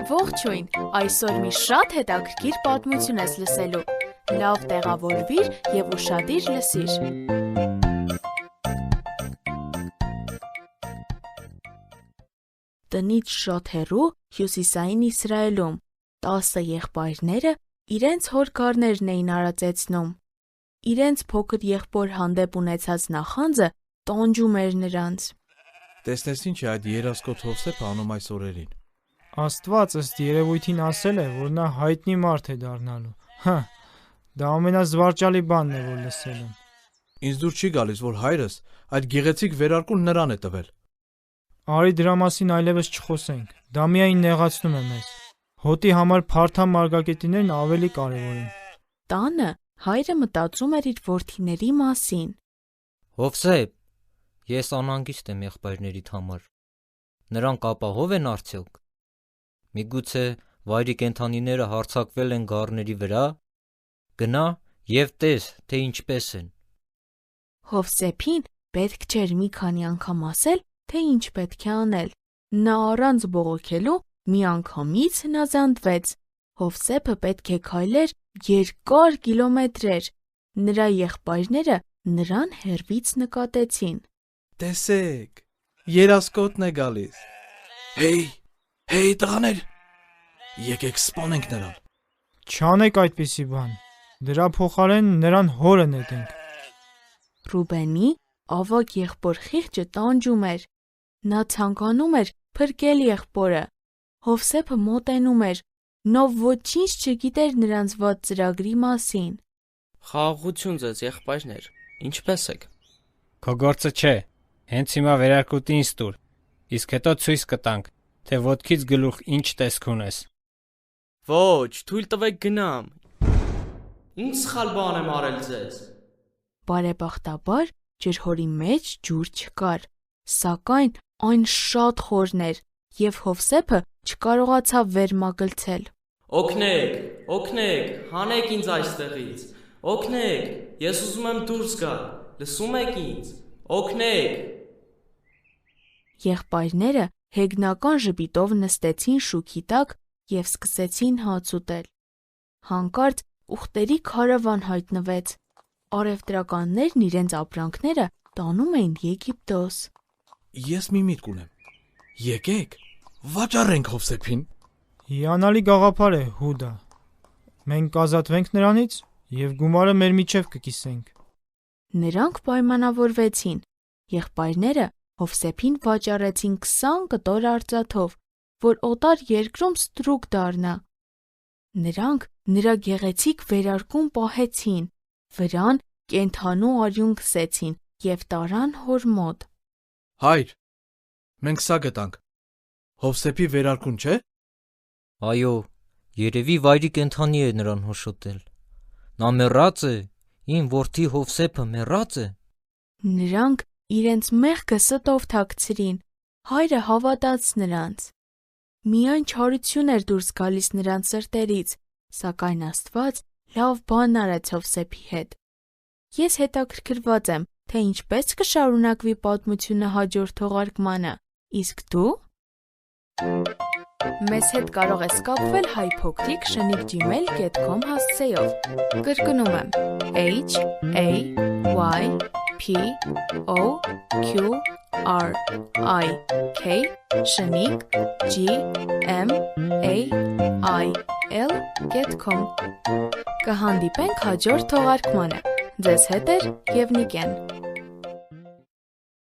Ողջույն, այսօր մի շատ հետաքրքիր պատմություն ես լսելու։ Լավ տեղավորվիր և ուշադիր լսիր։ Տնից շատ հեռու հյուսիսային Իսրայելում 10 եղբայրները իրենց հորքարներն էին արածեցնում։ Իրենց փոքր եղբոր հանդեպ ունեցած նախանձը տանջում էր նրանց։ Տեսնես ինչ է այդ երասկոտ Հովսեփը անում այս օրերին։ Աստված ըստ երևույթին ասել է, որ նա հայտնի մարդ է դառնալու։ Դա ամենազվարճալի բանն է, որ լսել եմ։ Ինձ դուր չի գալիս, որ հայրս այդ գեղեցիկ վերարկուն նրան է տվել։ Արի դրա մասին այլևս չխոսենք։ Դա միայն նեղացնում է մեզ։ Հոտի համար փարթամ մարգագետիներն ավելի կարևոր են։ Տանը հայրը մտածում էր իր որդիների մասին։ Հովսեփ, ես անհանգիստ եմ եղբայրներիդ համար։ Նրանք ապահով են արդյոք։ Միգուցե վայրի կենդանիները հարձակվել են գառների վրա։ Գնա և տես, թե ինչպես են։ Հովսեփին պետք չէր մի քանի անգամ ասել, թե ինչ պետք է անել։ Նա առանց բողոքելու միանգամից հնազանդվեց։ Հովսեփը պետք է քայլեր երկար կիլոմետրեր։ Նրա եղբայրները նրան հեռվից նկատեցին։ Տեսեք, երասկոտն է գալիս։ Հեյ, տղաներ, եկեք սպանենք նրան։ Չանեք այդպիսի բան։ Դրա փոխարեն նրան հորը նետենք։ Ռուբենի ավագ եղբոր խիղճը տանջում էր։ Նա ցանկանում էր փրկել եղբորը։ Հովսեփը մոտենում էր։ Նա ոչինչ չգիտեր նրանց վատ ծրագրի մասին։ Խաղաղություն ձեզ, եղբայրներ, ինչպե՞ս եք։ Քո գործը չէ, հենց հիմա վերարկուտի ինձ տուր, իսկ հետո ցույց կտանք, թե ոտքից գլուխ ինչ տեսք ունես։ Ոչ, թույլ տվեք գնամ։ Ինչ սխալ բան եմ արել ձեզ։ Բարեբախտաբար ջրհորի մեջ ջուր չկար, սակայն այն շատ խորն էր, և Հովսեփը չկարողացավ վեր մագլցել։ Օգնեք, հանեք ինձ այստեղից։ Օգնեք, ես ուզում եմ դուրս գալ։ Լսում եք ինձ։ Օգնեք։ Եղբայրները հեգնական ժպիտով նստեցին շուքի տակ և սկսեցին հաց ուտել։ Հանկարծ ուղտերի քարավան հայտնվեց։ Առևտրականներն իրենց ապրանքները տանում էին Եգիպտոս։ Ես մի միտք ունեմ։ Եկեք, վաճառենք Հովսեփին։ Հիանալի գաղափար է, Հուդա։ Մենք կազատվենք նրանից և գումարը մեր միջև կկիսենք։ Նրանք պայմանավորվեցին։ Եղբայրները Հովսեփին վաճառեցին 20 կտոր արծաթով, որ օտար երկրում ստրուկ դառնա։ Նրանք նրա գեղեցիկ վերարկուն պահեցին, վրան կենդանու արյուն քսեցին և տարան հոր մոտ։ Հայր, մենք սա գտանք։ Հովսեփի վերարկուն չէ։ Այո, երևի վայրի կենդանի է նրան հոշոտել։ Նա մեռած է, իմ որդի Հովսեփը մեռած է։ Նրանք իրենց մեղքը ստով թաքցրին, հայրը հավատաց նրանց։ Միայն չարություն էր դուրս գալիս նրանց սրտերից, սակայն Աստված լավ բան արեց Հովսեփի հետ։ Ես հետաքրքրված եմ, թե ինչպես կշարունակվի պատմությունը հաջորդ թողարկմանը, իսկ դու։ Մեզ հետ կարող ես կապվել hayphokrik@gmail.com հասցեով։ Կրկնում եմ hayphokrik@gmail.com Կհանդիպենք հաջորդ թողարկմանը։ Ձեզ հետ է Եվնիկեն։